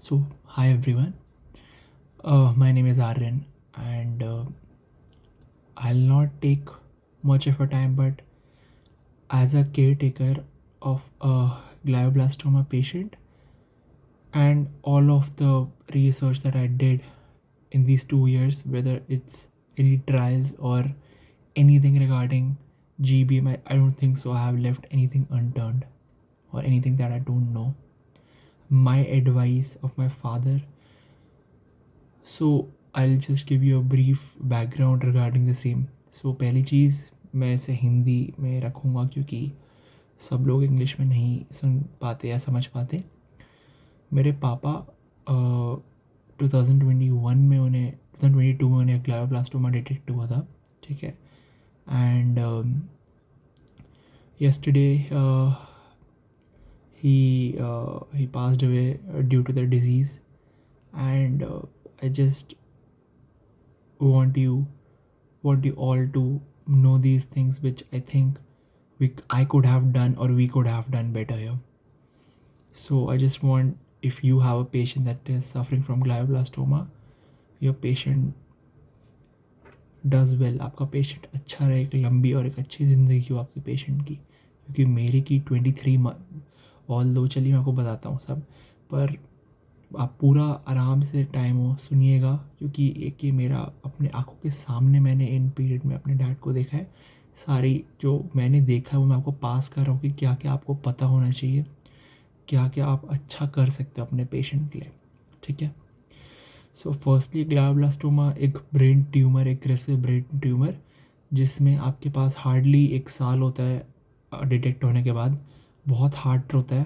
So, hi everyone. My name is Aryan, and I'll not take much of a time, but as a caretaker of a glioblastoma patient, and all of the research that I did in these 2 years, whether it's any trials or anything regarding GBM, I don't think so. I have left anything unturned or anything that I don't know. My advice of my father. So I'll just give you a brief background regarding the same. So पहली चीज़ मैं इसे हिंदी में रखूँगा क्योंकि सब लोग English में नहीं सुन पाते या समझ पाते। मेरे पापा 2021 में उन्हें 2022 में उन्हें ग्लायोब्लास्टोमा डिटेक्ट हुआ था, ठीक है। And yesterday he passed away due to the disease, and I just want you all to know these things which I think I could have done or we could have done better here. So I just want, if you have a patient that is suffering from glioblastoma, your patient does well, आपका patient अच्छा रहे, एक लंबी और एक अच्छी ज़िंदगी हो आपके पेशेंट की। क्योंकि मेरी की 23 मंथ, ऑल दो चलिए मैं आपको बताता हूँ सब, पर आप पूरा आराम से टाइम हो सुनिएगा, क्योंकि एक ये मेरा अपने आँखों के सामने मैंने इन पीरियड में अपने डैड को देखा है। सारी जो मैंने देखा है वो मैं आपको पास कर रहा हूँ कि क्या क्या आपको पता होना चाहिए, क्या क्या आप अच्छा कर सकते हो अपने पेशेंट के लिए, ठीक है। सो फर्स्टली ग्लायोब्लास्टोमा एक brain tumour, aggressive brain tumour, जिसमें आपके पास हार्डली 1 साल होता है डिटेक्ट होने के बाद। बहुत हार्ड होता है,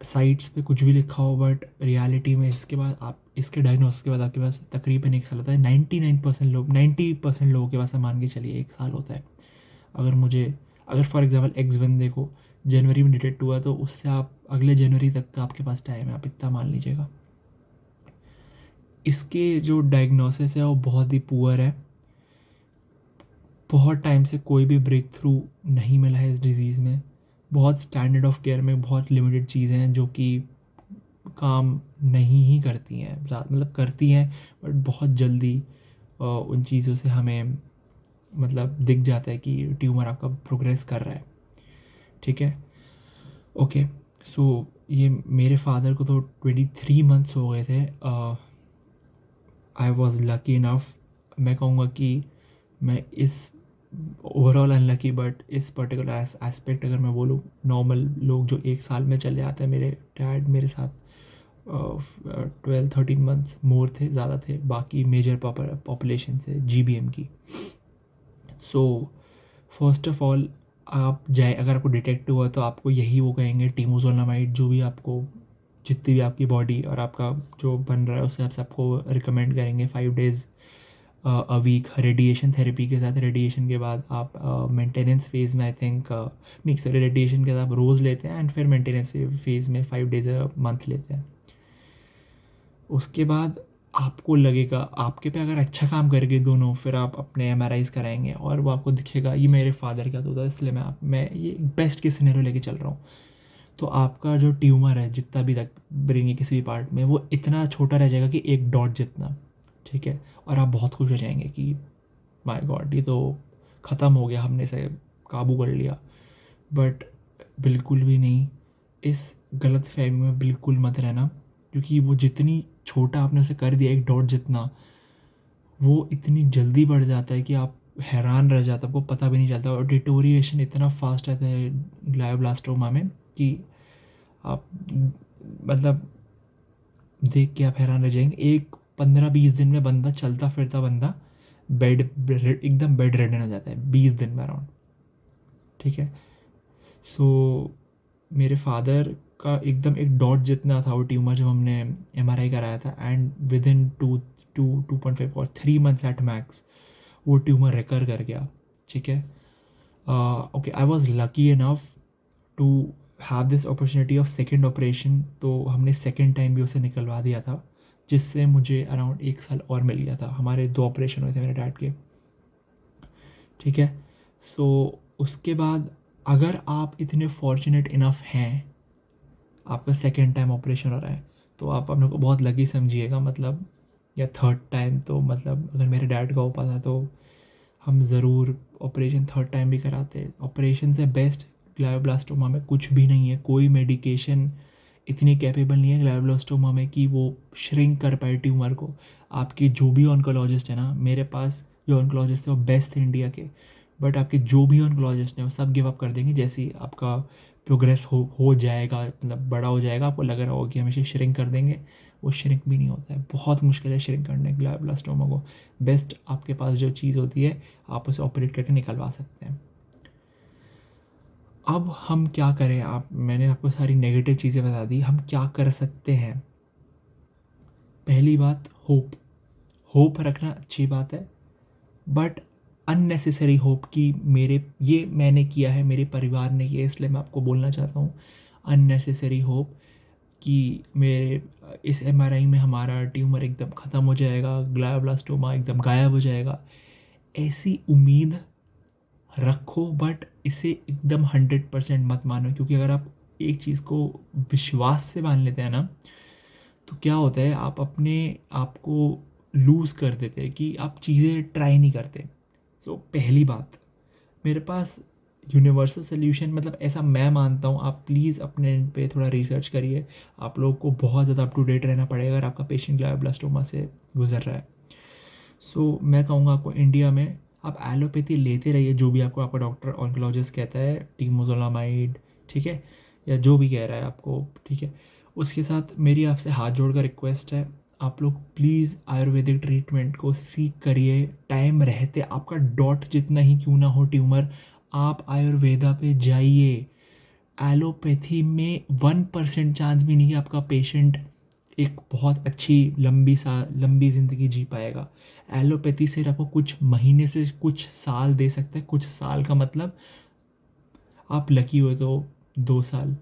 साइट्स पे कुछ भी लिखा हो, बट रियलिटी में इसके बाद आप इसके डायग्नोसिस के बाद आपके पास तकरीबन 1 साल होता है। 99% लोग 90% लोगों के पास मान के चलिए 1 साल होता है। अगर फॉर एग्जांपल X1 देखो, जनवरी में डिटेक्ट हुआ तो उससे आप अगले जनवरी तक का आपके पास टाइम है, आप इतना मान लीजिएगा। इसके जो डायग्नोसिस है वो बहुत ही पुअर है। बहुत टाइम से कोई भी ब्रेक थ्रू नहीं मिला है इस डिज़ीज़ में। बहुत स्टैंडर्ड ऑफ केयर में बहुत लिमिटेड चीज़ें हैं जो कि काम नहीं ही करती हैं, मतलब करती हैं बट बहुत जल्दी उन चीज़ों से हमें मतलब दिख जाता है कि ट्यूमर आपका प्रोग्रेस कर रहा है, ठीक है। ओके, सो ये मेरे फादर को तो 23 मंथ्स हो गए थे। आई वॉज लकी इनफ, मैं कहूँगा कि मैं इस ओवरऑल अनलकी, बट इस पर्टिकुलर एस्पेक्ट अगर मैं बोलूँ, नॉर्मल लोग जो 1 साल में चले आते हैं, मेरे डैड मेरे साथ 12-13 मंथ्स मोर थे, ज़्यादा थे बाकी मेजर पॉपुलेशन से GBM की। सो फर्स्ट ऑफ ऑल आप जाए, अगर आपको डिटेक्ट हुआ तो आपको यही वो कहेंगे टेमोजोलामाइड, जो भी आपको जितनी भी आपकी बॉडी और आपका जो बन रहा है उससे आपको रिकमेंड करेंगे 5 days a week radiation therapy के साथ। रेडिएशन के बाद आप मेंटेनेंस फेज़ में आई थिंक नहीं सॉरी रेडिएशन के साथ आप रोज़ लेते हैं, एंड फिर मेंटेनेंस फेज़ में 5 डेज़ अ मंथ लेते हैं। उसके बाद आपको लगेगा आपके पे अगर अच्छा काम कर गए दोनों, फिर आप अपने MRIs कराएंगे और वो आपको दिखेगा। ये मेरे फादर का तो होता है, इसलिए मैं ये बेस्ट के सिनेरियो लेके चल रहा हूँ। तो आपका जो ट्यूमर है जितना भी तक ब्रेन के किसी भी पार्ट में, वो इतना छोटा रह जाएगा कि एक डॉट जितना, ठीक है। और आप बहुत खुश हो जाएंगे कि माय गॉड ये तो ख़त्म हो गया, हमने इसे काबू कर लिया। बट बिल्कुल भी नहीं, इस गलत फहमी में बिल्कुल मत रहना, क्योंकि वो जितनी छोटा आपने उसे कर दिया एक डॉट जितना, वो इतनी जल्दी बढ़ जाता है कि आप हैरान रह जाते, आपको पता भी नहीं चलता। और डिटोरिएशन इतना फास्ट रहता है ग्लायोब्लास्टोमा में कि आप मतलब देख के आप हैरान रह जाएंगे। एक 15-20 दिन में बंदा चलता फिरता बंदा एकदम बेड रेडन हो जाता है 20 दिन में अराउंड, ठीक है। सो मेरे फादर का एकदम एक डॉट जितना था वो ट्यूमर जब हमने MRI कराया था, एंड विद इन 2.5 और 3 मंथ्स एट मैक्स वो ट्यूमर रिकर कर गया, ठीक है। Okay, I was lucky enough to have this opportunity of second operation, तो हमने सेकेंड टाइम भी उसे निकलवा दिया था, जिससे मुझे अराउंड 1 साल और मिल गया था। हमारे 2 ऑपरेशन हुए थे मेरे डैड के, ठीक है। सो उसके बाद अगर आप इतने फॉर्चुनेट इनफ हैं, आपका सेकेंड टाइम ऑपरेशन हो रहा है, तो आप अपने को बहुत लकी समझिएगा, मतलब या थर्ड टाइम तो मतलब अगर मेरे डैड का हो पाता तो हम ज़रूर ऑपरेशन थर्ड टाइम भी कराते। ऑपरेशन से बेस्ट ग्लायोब्लास्टोमा में कुछ भी नहीं है, कोई मेडिकेशन इतनी कैपेबल नहीं है ग्लायोब्लास्टोमा में कि वो श्रिंक कर पाए ट्यूमर को। आपके जो भी ऑन्कोलॉजिस्ट है ना, मेरे पास जो ऑन्कोलॉजिस्ट थे वो बेस्ट थे इंडिया के, बट आपके जो भी ऑन्कोलॉजिस्ट हैं वो सब गिव अप कर देंगे जैसे ही आपका प्रोग्रेस हो जाएगा, मतलब बड़ा हो जाएगा, आपको लग रहा होगा कि हम इसे श्रिंक कर देंगे, वो श्रिंक भी नहीं होता है, बहुत मुश्किल है श्रिंक करने ग्लायोब्लास्टोमा को। बेस्ट आपके पास जो चीज़ होती है आप उसे ऑपरेट करके निकलवा सकते हैं। अब हम क्या करें, मैंने आपको सारी नेगेटिव चीज़ें बता दी, हम क्या कर सकते हैं। पहली बात, होप रखना अच्छी बात है, बट अननेसेसरी होप कि ये मैंने किया है, मेरे परिवार ने किया, इसलिए मैं आपको बोलना चाहता हूँ अननेसेसरी होप कि मेरे इस एमआरआई में हमारा ट्यूमर एकदम ख़त्म हो जाएगा, ग्लायोब्लास्टोमा एकदम गायब हो जाएगा, ऐसी उम्मीद रखो, बट इसे एकदम 100% मत मानो, क्योंकि अगर आप एक चीज़ को विश्वास से मान लेते हैं ना, तो क्या होता है आप अपने आप को लूज़ कर देते हैं कि आप चीज़ें ट्राई नहीं करते। सो पहली बात, मेरे पास यूनिवर्सल सोल्यूशन मतलब ऐसा मैं मानता हूँ, आप प्लीज़ अपने एंड पे थोड़ा रिसर्च करिए, आप लोगों को बहुत ज़्यादा अप टू डेट रहना पड़ेगा अगर आपका पेशेंट ग्लायोब्लास्टोमा से गुजर रहा है। सो मैं कहूँगा आपको इंडिया में आप एलोपैथी लेते रहिए, जो भी आपको आपका डॉक्टर ऑन्कोलॉजिस्ट कहता है, टीमोजोलामाइड, ठीक है, या जो भी कह रहा है आपको, ठीक है। उसके साथ मेरी आपसे हाथ जोड़कर रिक्वेस्ट है, आप लोग प्लीज़ आयुर्वेदिक ट्रीटमेंट को सीख करिए टाइम रहते, आपका डॉट जितना ही क्यों ना हो ट्यूमर, आप आयुर्वेदा पे जाइए। एलोपैथी में 1% चांस भी नहीं है आपका पेशेंट एक बहुत अच्छी लंबी ज़िंदगी जी पाएगा। एलोपैथी सिर्फ आपको कुछ महीने से कुछ साल दे सकता है, कुछ साल का मतलब आप लकी हो तो 2 साल,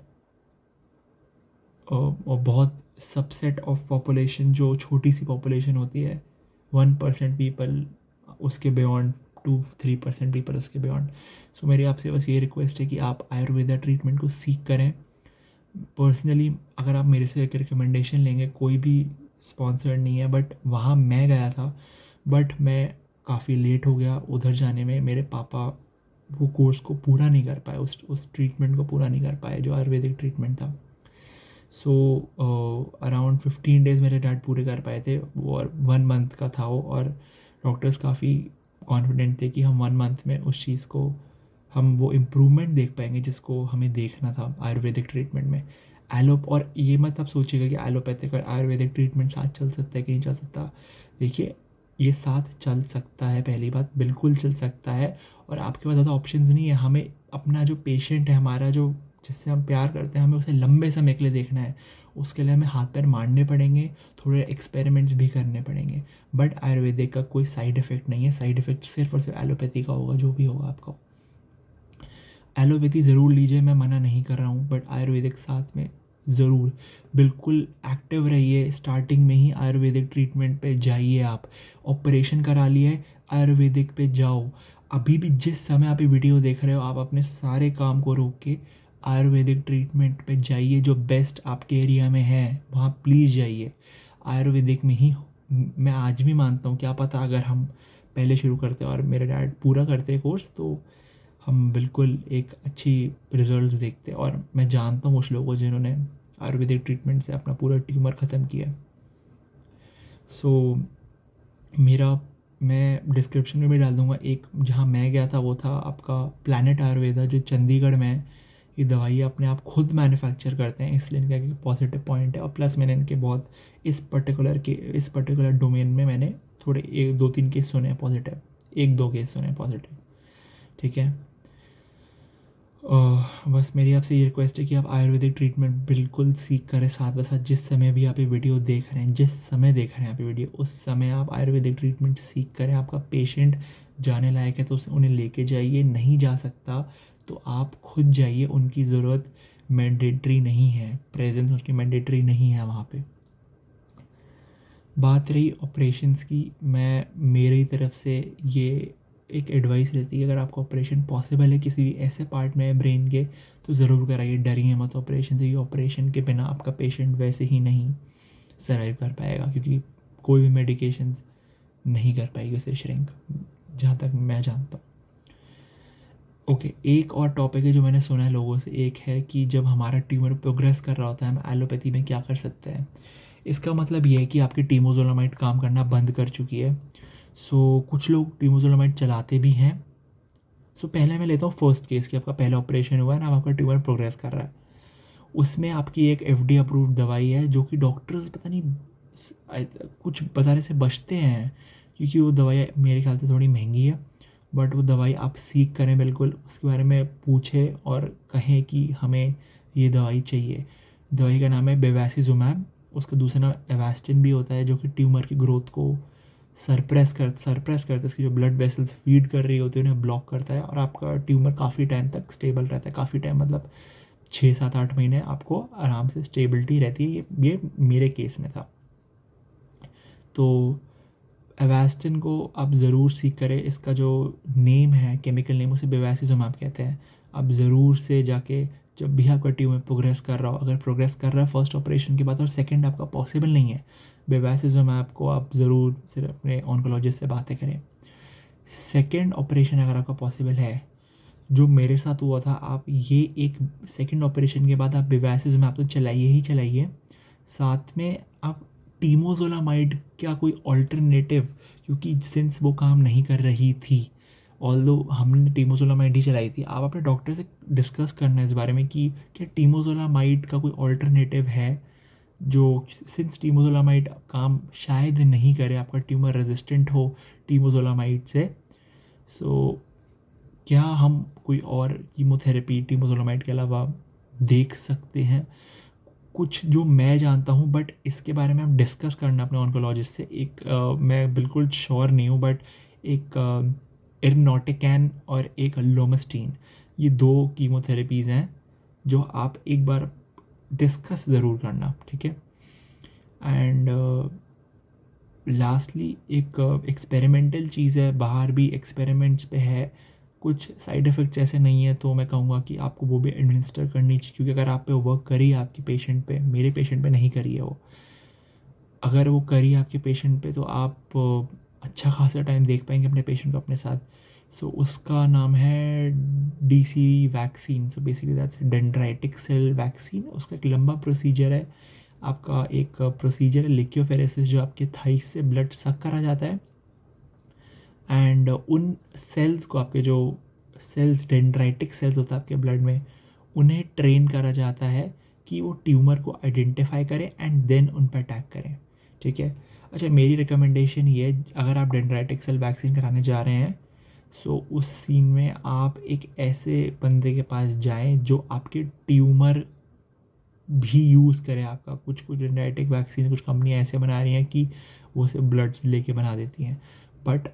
और बहुत सबसेट ऑफ पॉपुलेशन जो छोटी सी पॉपुलेशन होती है, 1% पीपल, उसके बियॉन्ड 2-3% पीपल उसके बियॉन्ड। सो मेरी आपसे बस ये रिक्वेस्ट है कि आप आयुर्वेदा ट्रीटमेंट को सीख करें। पर्सनली अगर आप मेरे से एक रिकमेंडेशन लेंगे, कोई भी स्पॉन्सर्ड नहीं है, बट वहाँ मैं गया था, बट मैं काफ़ी लेट हो गया उधर जाने में, मेरे पापा वो कोर्स को पूरा नहीं कर पाए, उस ट्रीटमेंट को पूरा नहीं कर पाए जो आयुर्वेदिक ट्रीटमेंट था। सो अराउंड 15 डेज़ मेरे डैड पूरे कर पाए थे वो, और 1 मंथ का था वो, और डॉक्टर्स काफ़ी कॉन्फिडेंट थे कि हम 1 मंथ में उस चीज़ को हम वो इम्प्रूवमेंट देख पाएंगे जिसको हमें देखना था आयुर्वेदिक ट्रीटमेंट में। और ये मत आप सोचिएगा कि एलोपैथिक और आयुर्वेदिक ट्रीटमेंट साथ चल सकता है कि नहीं चल सकता। देखिए, ये साथ चल सकता है, पहली बात बिल्कुल चल सकता है, और आपके पास ज़्यादा ऑप्शंस नहीं है। हमें अपना जो पेशेंट है, हमारा जो जिससे हम प्यार करते हैं, हमें उसे लंबे समय के लिए देखना है, उसके लिए हमें हाथ पैर मारने पड़ेंगे, थोड़े एक्सपेरिमेंट्स भी करने पड़ेंगे, बट आयुर्वेदिक का कोई साइड इफ़ेक्ट नहीं है। साइड इफ़ेक्ट सिर्फ और सिर्फ एलोपैथी का होगा, जो भी होगा आपका। एलोपैथी ज़रूर लीजिए, मैं मना नहीं कर रहा हूँ, बट आयुर्वेदिक साथ में ज़रूर, बिल्कुल एक्टिव रहिए। स्टार्टिंग में ही आयुर्वेदिक ट्रीटमेंट पे जाइए, आप ऑपरेशन करा लिए, आयुर्वेदिक पे जाओ। अभी भी जिस समय आप ये वीडियो देख रहे हो, आप अपने सारे काम को रोक के आयुर्वेदिक ट्रीटमेंट पे जाइए, जो बेस्ट आपके एरिया में है वहाँ प्लीज़ जाइए। आयुर्वेदिक में ही मैं आज भी मानता हूँ, क्या पता अगर हम पहले शुरू करते और मेरे डैड पूरा करते कोर्स, तो हम बिल्कुल एक अच्छी रिजल्ट्स देखते, और मैं जानता हूँ उस लोगों को जिन्होंने आयुर्वेदिक ट्रीटमेंट से अपना पूरा ट्यूमर ख़त्म किया। सो मेरा मैं डिस्क्रिप्शन में भी डाल दूँगा, एक जहाँ मैं गया था वो था आपका प्लैनेट आयुर्वेदा, जो चंडीगढ़ में है। ये दवाई अपने आप खुद मैन्युफैक्चर करते हैं, इसलिए इनका एक पॉजिटिव पॉइंट है, और प्लस मैंने इनके बहुत इस पर्टिकुलर डोमेन में मैंने थोड़े 1-2-3 केस सुने हैं पॉजिटिव, 1-2 केस सुने हैं पॉजिटिव, ठीक है। बस मेरी आपसे ये रिक्वेस्ट है कि आप आयुर्वेदिक ट्रीटमेंट बिल्कुल सीख करें, साथ साथ जिस समय भी आप ये वीडियो देख रहे हैं, जिस समय देख रहे हैं आप ये वीडियो, उस समय आप आयुर्वेदिक ट्रीटमेंट सीख करें। आपका पेशेंट जाने लायक है तो उसे उन्हें लेके जाइए, नहीं जा सकता तो आप खुद जाइए, उनकी ज़रूरत मैंडेटरी नहीं है, प्रेजेंस उनकी मैंडेटरी नहीं है वहाँ पे। बात रही ऑपरेशंस की, मैं मेरी तरफ से ये एक एडवाइस रहती है, अगर आपका ऑपरेशन पॉसिबल है किसी भी ऐसे पार्ट में ब्रेन के, तो ज़रूर कराइए, डरिए मत ऑपरेशन से। ये ऑपरेशन के बिना आपका पेशेंट वैसे ही नहीं सर्वाइव कर पाएगा, क्योंकि कोई भी मेडिकेशंस नहीं कर पाएगी उसे श्रिंक, जहाँ तक मैं जानता हूँ। ओके, एक और टॉपिक है जो मैंने सुना है लोगों से, एक है कि जब हमारा ट्यूमर प्रोग्रेस कर रहा होता है हम एलोपैथी में क्या कर सकते हैं। इसका मतलब ये है कि आपकी टीमोजोलामाइड काम करना बंद कर चुकी है। सो कुछ लोग टीमोजोलामाइड चलाते भी हैं। सो पहले मैं लेता हूँ फर्स्ट केस कि आपका पहला ऑपरेशन हुआ है ना, आपका ट्यूमर प्रोग्रेस कर रहा है। उसमें आपकी एक एफडी अप्रूव्ड दवाई है जो कि डॉक्टर्स पता नहीं कुछ बताने से बचते हैं, क्योंकि वो दवाई मेरे ख्याल से थोड़ी महंगी है। बट वो दवाई आप सीख करें, बिल्कुल उसके बारे में पूछें और कहें कि हमें ये दवाई चाहिए। दवाई का नाम है बेवैसिजुमैब, उसका दूसरा नाम एवास्टिन भी होता है, जो कि ट्यूमर की ग्रोथ को सरप्रेस करता है। उसकी जो ब्लड वेसल्स फीड कर रही होती है उन्हें ब्लॉक करता है, और आपका ट्यूमर काफ़ी टाइम तक स्टेबल रहता है। काफ़ी टाइम मतलब 6 7 8 महीने आपको आराम से स्टेबिलिटी रहती है। ये मेरे केस में था। तो एवास्टिन को आप ज़रूर सीख करें। इसका जो नेम है, केमिकल नेम, उसे बेवैसिजुमैब कहते हैं। आप ज़रूर से जाके, जब भी आपका ट्यूमर प्रोग्रेस कर रहा हो, अगर प्रोग्रेस कर रहा है फर्स्ट ऑपरेशन के बाद और सेकंड आपका पॉसिबल नहीं है, बेवैसिजुमैब को आप ज़रूर सिर्फ अपने ऑन्कोलॉजिस्ट से बातें करें। सेकंड ऑपरेशन अगर आपका पॉसिबल है, जो मेरे साथ हुआ था, आप ये एक सेकंड ऑपरेशन के बाद आप बेवैसिजुमैब तो चलाइए ही चलाइए, साथ में आप टीमोजोलामाइड का कोई ऑल्टरनेटिव, क्योंकि सिंस वो काम नहीं कर रही थी, ऑल्दो हमने टीमोजोलामाइड ही चलाई थी, आप अपने डॉक्टर से डिस्कस करना है इस बारे में कि क्या टीमोजोलामाइड का कोई ऑल्टरनेटिव है, जो सिंस टीमोजोलामाइड काम शायद नहीं करे, आपका ट्यूमर रेजिस्टेंट हो टीमोजोलामाइड से। सो क्या हम कोई और कीमोथेरेपी टीमोजोलामाइड के अलावा देख सकते हैं? कुछ जो मैं जानता हूँ, बट इसके बारे में आप डिस्कस करना अपने ऑन्कोलॉजिस्ट से। एक मैं बिल्कुल श्योर नहीं हूँ, बट एक इरनोटिकैन और एक लोमस्टीन, ये 2 कीमोथेरेपीज़ हैं जो आप एक बार डिस्कस ज़रूर करना, ठीक है। एंड लास्टली एक एक्सपेरिमेंटल चीज़ है, बाहर भी एक्सपेरिमेंट्स पे है, कुछ साइड इफ़ेक्ट्स ऐसे नहीं है, तो मैं कहूँगा कि आपको वो भी एडमिनिस्टर करनी चाहिए, क्योंकि अगर आप पे वर्क करी है आपकी पेशेंट पे, मेरे पेशेंट पे नहीं करी है वो, अगर वो करी है आपके पेशेंट पे तो आप अच्छा खासा टाइम देख पाएंगे अपने पेशेंट को अपने साथ। सो उसका नाम है DC vaccine. So basically that's dendritic cell vaccine. उसका एक लंबा प्रोसीजर है, आपका एक प्रोसीजर है लिक्योफेरेसिस, जो आपके थाइस से ब्लड सक करा जाता है, एंड उन सेल्स को, आपके जो सेल्स डेंड्राइटिक सेल्स होता है आपके ब्लड में, उन्हें ट्रेन करा जाता है कि वो ट्यूमर को आइडेंटिफाई करें एंड देन उन पर अटैक करें, ठीक है। अच्छा, मेरी रिकमेंडेशन ये है, अगर आप डेंड्राइटिक सेल वैक्सीन कराने जा रहे हैं, सो उस सीन में आप एक ऐसे बंदे के पास जाएं जो आपके ट्यूमर भी यूज़ करें आपका। कुछ कुछ डेंड्राइटिक वैक्सीन कुछ कंपनियाँ ऐसे बना रही हैं कि वो सिर्फ ब्लड्स लेके बना देती हैं, बट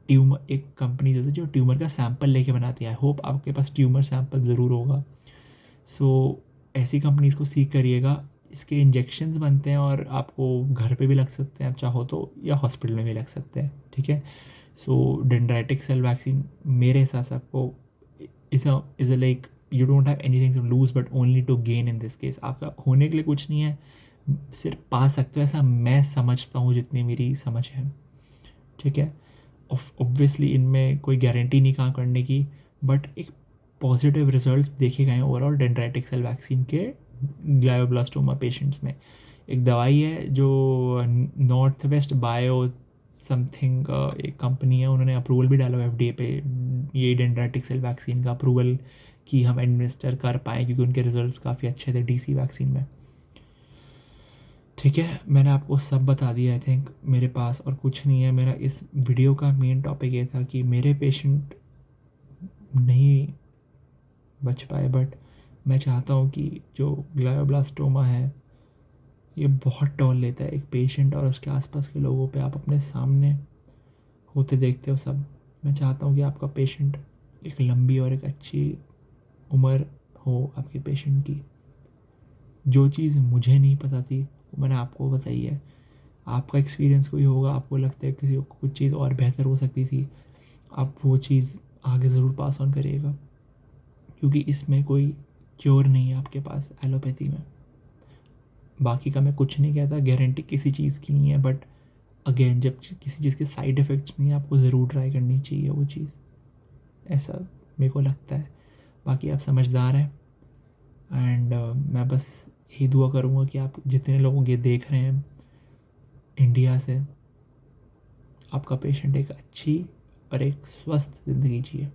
ट्यूमर एक कंपनी जैसे जो ट्यूमर का सैंपल लेके बनाती है, आई होप आपके पास ट्यूमर सैंपल ज़रूर होगा। सो ऐसी कंपनीज़ को सीख करिएगा। इसके इंजेक्शंस बनते हैं और आपको घर पे भी लग सकते हैं आप चाहो तो, या हॉस्पिटल में भी लग सकते हैं, ठीक है। सो डेंड्राइटिक सेल वैक्सीन मेरे हिसाब से आपको is a like you don't have anything to lose but only to gain in this case. आपका होने के लिए कुछ नहीं है, सिर्फ पा सकते हो, ऐसा मैं समझता हूँ जितनी मेरी समझ है, ठीक है। ऑब्वियसली इनमें कोई गारंटी नहीं काम करने की, बट एक पॉजिटिव रिजल्ट्स देखे गए हैं ओवरऑल डेंड्राइटिक सेल वैक्सीन के ग्लायोब्लास्टोमा पेशेंट्स में। एक दवाई है जो नॉर्थ वेस्ट बायो समथिंग एक कंपनी है, उन्होंने अप्रूवल भी डाला एफडीए पे ये डेंड्राइटिक सेल वैक्सीन का अप्रूवल कि हम एडमिनिस्टर कर पाएँ, क्योंकि उनके रिजल्ट्स काफ़ी अच्छे थे डीसी वैक्सीन में, ठीक है। मैंने आपको सब बता दिया आई थिंक, मेरे पास और कुछ नहीं है। मेरा इस वीडियो का मेन टॉपिक ये था कि मेरे पेशेंट नहीं बच पाए, बट मैं चाहता हूँ कि जो ग्लायोब्लास्टोमा है ये बहुत टॉल लेता है एक पेशेंट और उसके आसपास के लोगों पे, आप अपने सामने होते देखते हो सब। मैं चाहता हूँ कि आपका पेशेंट एक लंबी और एक अच्छी उम्र हो आपके पेशेंट की। जो चीज़ मुझे नहीं पता थी वो मैंने आपको बताई है, आपका एक्सपीरियंस कोई होगा, आपको लगता है किसी को कुछ चीज़ और बेहतर हो सकती थी, आप वो चीज़ आगे ज़रूर पास ऑन करिएगा, क्योंकि इसमें कोई क्योर नहीं है आपके पास एलोपैथी में। बाकी का मैं कुछ नहीं कहता, गारंटी किसी चीज़ की नहीं है, बट अगेन जब किसी चीज़ के साइड इफ़ेक्ट्स नहीं है आपको ज़रूर ट्राई करनी चाहिए वो चीज़, ऐसा मेरे को लगता है। बाकी आप समझदार हैं एंड मैं बस यही दुआ करूँगा कि आप जितने लोगों के देख रहे हैं इंडिया से, आपका पेशेंट एक अच्छी और एक स्वस्थ ज़िंदगी जिए।